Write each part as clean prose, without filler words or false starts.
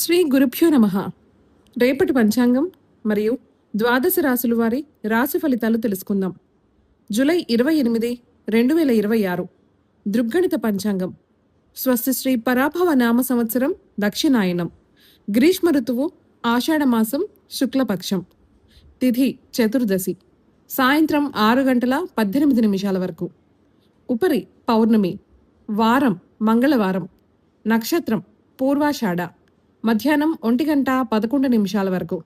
శ్రీ గురుభ్యో నమః. రేపటి పంచాంగం మరియు ద్వాదశ రాశుల వారి రాశి ఫలితాలు తెలుసుకుందాం. జూలై 28, 2026 దృగ్గణిత పంచాంగం. స్వస్తి శ్రీ పరాభవ నామ సంవత్సరం దక్షిణాయనం. గ్రీష్మ ఋతువు ఆషాఢమాసం శుక్లపక్షం. తిథి చతుర్దశి. సాయంత్రం 6:18 వరకు. ఉపరి పౌర్ణమి. వారం మంగళవారం. నక్షత్రం పూర్వాషాఢ. మధ్యాహ్నం 1:11 వరకు.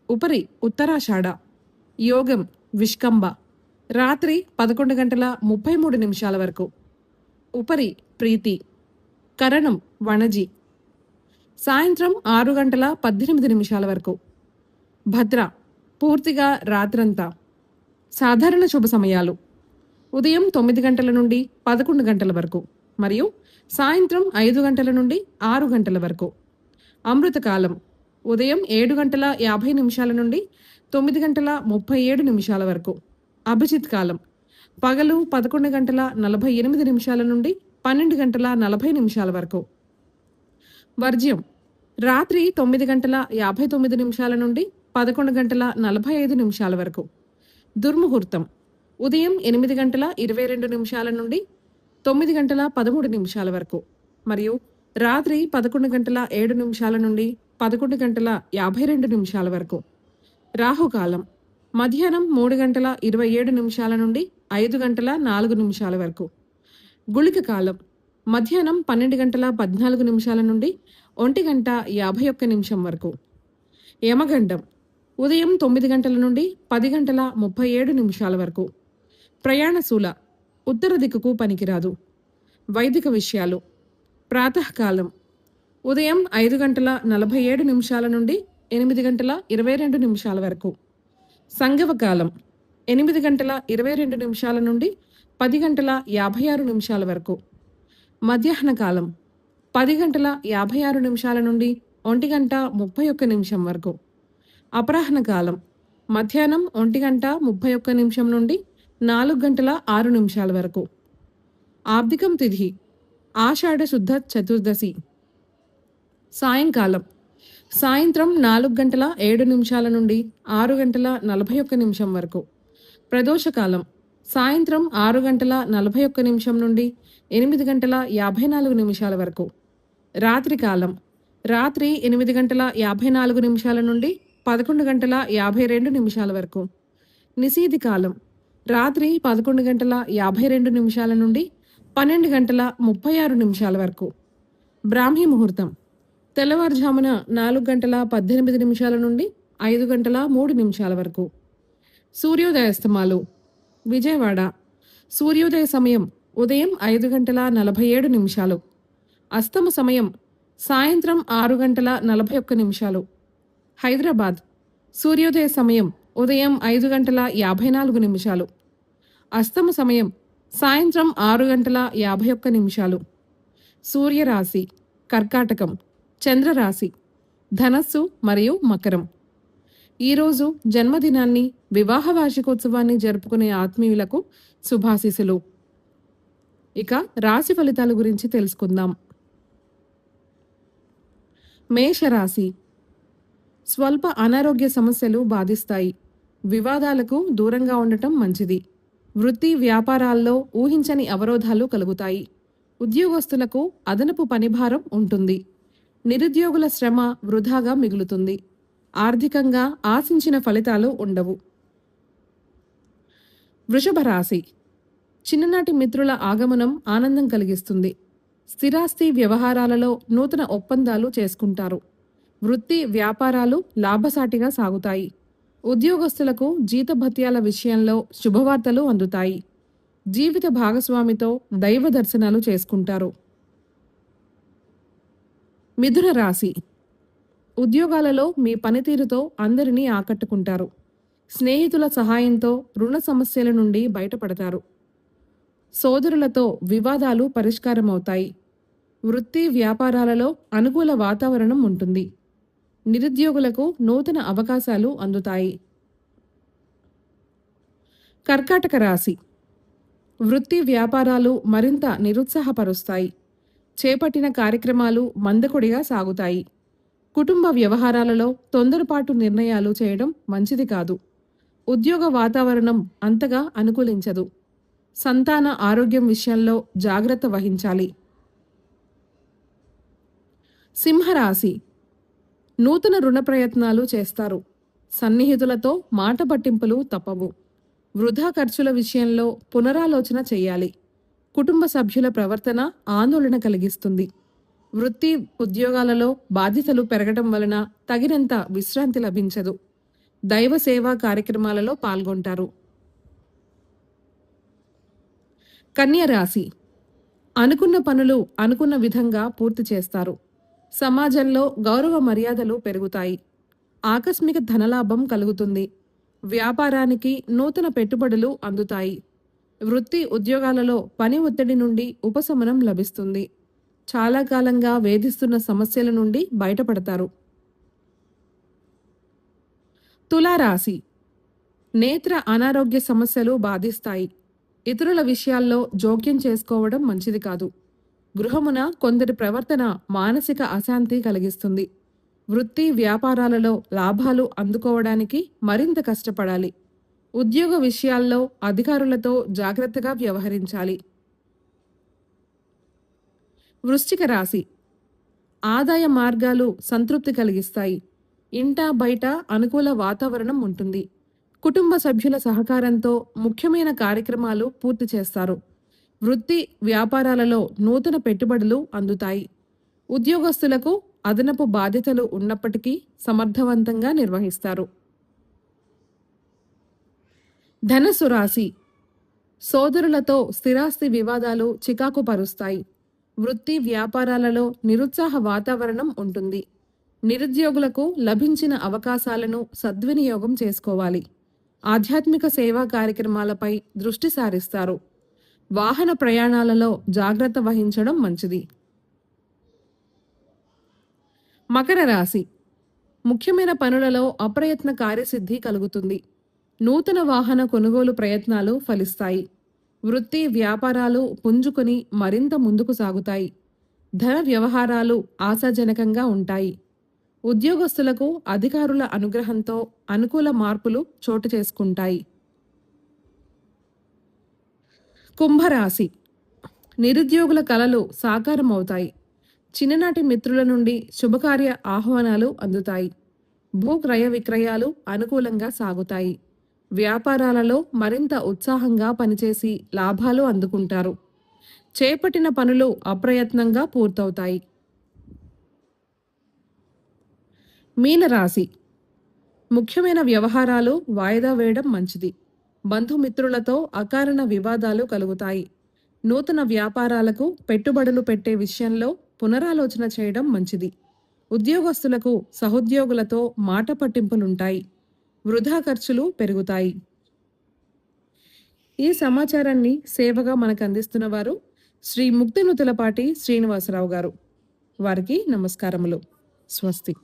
ఉపరి ఉత్తరాషాఢ. యోగం విష్కంభ. రాత్రి 11:33 వరకు. ఉపరి ప్రీతి. కరణం వణజి. సాయంత్రం 6:18 వరకు. భద్ర పూర్తిగా రాత్రంతా. సాధారణ శుభ సమయాలు ఉదయం 9 గంటల నుండి 11 గంటల వరకు మరియు సాయంత్రం 5 గంటల నుండి 6 గంటల వరకు. అమృతకాలం ఉదయం 7:50 నుండి 9:37 వరకు. అభిజిత్ కాలం పగలు 11:48 నుండి 12:40 వరకు. వర్జ్యం రాత్రి 9:59 నుండి 11:45 వరకు. దుర్ముహూర్తం ఉదయం 8:22 నుండి 9:13 వరకు మరియు రాత్రి 11:07 నుండి 11:52 వరకు. రాహుకాలం మధ్యాహ్నం 3:27 నుండి 5:04 వరకు. గుళిక కాలం మధ్యాహ్నం 12:14 నుండి 1:51 వరకు. యమగండం ఉదయం 9 గంటల నుండి 10:37 వరకు. ప్రయాణశూల ఉత్తర దిక్కుకు పనికిరాదు. వైదిక విషయాలు ప్రాతకాలం ఉదయం 5:47 నుండి 8:22 వరకు. సంగవకాలం 8:22 నుండి 10:56 వరకు. మధ్యాహ్న కాలం 10:56 నుండి 1:31 వరకు. అపరాహ్న కాలం మధ్యాహ్నం 1:31 నుండి 4:06 వరకు. ఆబ్దికం తిథి ఆషాఢ శుద్ధ చతుర్దశి. సాయంకాలం సాయంత్రం 4:07 నుండి 6:41 వరకు. ప్రదోషకాలం సాయంత్రం 6:41 నుండి 8:54 వరకు. రాత్రికాలం రాత్రి 8:54 నుండి 11:52 వరకు. నిశీధి కాలం రాత్రి 11:52 నుండి 12:36 వరకు. బ్రాహ్మీ ముహూర్తం తెల్లవారుజామున 4:18 నుండి 5:03 వరకు. సూర్యోదయాస్తమాలు విజయవాడ సూర్యోదయ సమయం ఉదయం 5:47. అస్తమ సమయం సాయంత్రం 6:41. హైదరాబాద్ సూర్యోదయ సమయం ఉదయం 5:54. అస్తమ సమయం సాయంత్రం 6:51. సూర్యరాశి కర్కాటకం. చంద్రరాశి ధనస్సు మరియు మకరం. ఈరోజు జన్మదినాన్ని వివాహ వార్షికోత్సవాన్ని జరుపుకునే ఆత్మీయులకు శుభాశీస్సులు. ఇక రాశి ఫలితాల గురించి తెలుసుకుందాం. మేషరాశి స్వల్ప అనారోగ్య సమస్యలు బాధిస్తాయి. వివాదాలకు దూరంగా ఉండటం మంచిది. వృత్తి వ్యాపారాల్లో ఊహించని అవరోధాలు కలుగుతాయి. ఉద్యోగస్తులకు అదనపు పనిభారం ఉంటుంది. నిరుద్యోగుల శ్రమ వృధాగా మిగులుతుంది. ఆర్థికంగా ఆశించిన ఫలితాలు ఉండవు. వృషభ రాశి చిన్ననాటి మిత్రుల ఆగమనం ఆనందం కలిగిస్తుంది. స్థిరాస్తి వ్యవహారాలలో నూతన ఒప్పందాలు చేసుకుంటారు. వృత్తి వ్యాపారాలు లాభసాటిగా సాగుతాయి. ఉద్యోగస్తులకు జీతభత్యాల విషయంలో శుభవార్తలు అందుతాయి. జీవిత భాగస్వామితో దైవ దర్శనాలు చేసుకుంటారు. మిథున రాశి ఉద్యోగాలలో మీ పనితీరుతో అందరినీ ఆకట్టుకుంటారు. స్నేహితుల సహాయంతో రుణ సమస్యల నుండి బయటపడతారు. సోదరులతో వివాదాలు పరిష్కారమవుతాయి. వృత్తి వ్యాపారాలలో అనుకూల వాతావరణం ఉంటుంది. నిరుద్యోగులకు నూతన అవకాశాలు అందుతాయి. కర్కాటక రాశి వృత్తి వ్యాపారాలు మరింత నిరుత్సాహపరుస్తాయి. చేపట్టిన కార్యక్రమాలు మందకొడిగా సాగుతాయి. కుటుంబ వ్యవహారాలలో తొందరపాటు నిర్ణయాలు చేయడం మంచిది కాదు. ఉద్యోగ వాతావరణం అంతగా అనుకూలించదు. సంతాన ఆరోగ్యం విషయంలో జాగ్రత్త వహించాలి. సింహరాశి నూతన రుణ ప్రయత్నాలు చేస్తారు. సన్నిహితులతో మాట పట్టింపులు తప్పవు. వృధా ఖర్చుల విషయంలో పునరాలోచన చేయాలి. కుటుంబ సభ్యుల ప్రవర్తన ఆందోళన కలిగిస్తుంది. వృత్తి ఉద్యోగాలలో బాధ్యతలు పెరగడం వలన తగినంత విశ్రాంతి లభించదు. దైవ సేవా కార్యక్రమాలలో పాల్గొంటారు. కన్య రాశి అనుకున్న పనులు అనుకున్న విధంగా పూర్తి చేస్తారు. సమాజంలో గౌరవ మర్యాదలు పెరుగుతాయి. ఆకస్మిక ధనలాభం కలుగుతుంది. వ్యాపారానికి నూతన పెట్టుబడులు అందుతాయి. వృత్తి ఉద్యోగాలలో పని ఒత్తిడి నుండి ఉపశమనం లభిస్తుంది. చాలా కాలంగా వేధిస్తున్న సమస్యల నుండి బయటపడతారు. తులారాశి నేత్ర అనారోగ్య సమస్యలు బాధిస్తాయి. ఇతరుల విషయాల్లో జోక్యం చేసుకోవడం మంచిది కాదు. గృహమున కొందరి ప్రవర్తన మానసిక అశాంతి కలిగిస్తుంది. వృత్తి వ్యాపారాలలో లాభాలు అందుకోవడానికి మరింత కష్టపడాలి. ఉద్యోగ విషయాల్లో అధికారులతో జాగ్రత్తగా వ్యవహరించాలి. వృశ్చిక రాశి ఆదాయ మార్గాలు సంతృప్తి కలిగిస్తాయి. ఇంటా బయట అనుకూల వాతావరణం ఉంటుంది. కుటుంబ సభ్యుల సహకారంతో ముఖ్యమైన కార్యక్రమాలు పూర్తి చేస్తారు. వృత్తి వ్యాపారాలలో నూతన పెట్టుబడులు అందుతాయి. ఉద్యోగస్తులకు అదనపు బాధ్యతలు ఉన్నప్పటికీ సమర్థవంతంగా నిర్వహిస్తారు. ధనుస్సు రాశి సోదరులతో స్థిరాస్తి వివాదాలు చికాకు పరుస్తాయి. వృత్తి వ్యాపారాలలో నిరుత్సాహ వాతావరణం ఉంటుంది. నిరుద్యోగులకు లభించిన అవకాశాలను సద్వినియోగం చేసుకోవాలి. ఆధ్యాత్మిక సేవా కార్యక్రమాలపై దృష్టి సారిస్తారు. వాహన ప్రయాణాలలో జాగ్రత్త వహించడం మంచిది. మకర రాశి ముఖ్యమైన పనులలో అప్రయత్న కార్యసిద్ధి కలుగుతుంది. నూతన వాహన కొనుగోలు ప్రయత్నాలు ఫలిస్తాయి. వృత్తి వ్యాపారాలు పుంజుకొని మరింత ముందుకు సాగుతాయి. ధన వ్యవహారాలు ఆశాజనకంగా ఉంటాయి. ఉద్యోగస్తులకు అధికారుల అనుగ్రహంతో అనుకూల మార్పులు చోటు చేసుకుంటాయి. కుంభరాశి నిరుద్యోగుల కలలు సాకారమవుతాయి. చిన్ననాటి మిత్రుల నుండి శుభకార్య ఆహ్వానాలు అందుతాయి. భూక్రయ విక్రయాలు అనుకూలంగా సాగుతాయి. వ్యాపారాలలో మరింత ఉత్సాహంగా పనిచేసి లాభాలు అందుకుంటారు. చేపట్టిన పనులు అప్రయత్నంగా పూర్తవుతాయి. మీనరాశి ముఖ్యమైన వ్యవహారాలు వాయిదా వేయడం మంచిది. బంధుమిత్రులతో అకారణ వివాదాలు కలుగుతాయి. నూతన వ్యాపారాలకు పెట్టుబడులు పెట్టే విషయంలో పునరాలోచన చేయడం మంచిది. ఉద్యోగస్తులకు సహోద్యోగులతో మాట పట్టింపులుంటాయి. వృధా ఖర్చులు పెరుగుతాయి. ఈ సమాచారాన్ని సేవగా మనకు అందిస్తున్న వారు శ్రీ ముక్తినుతులపాటి శ్రీనివాసరావు గారు. వారికి నమస్కారములు. స్వస్తి.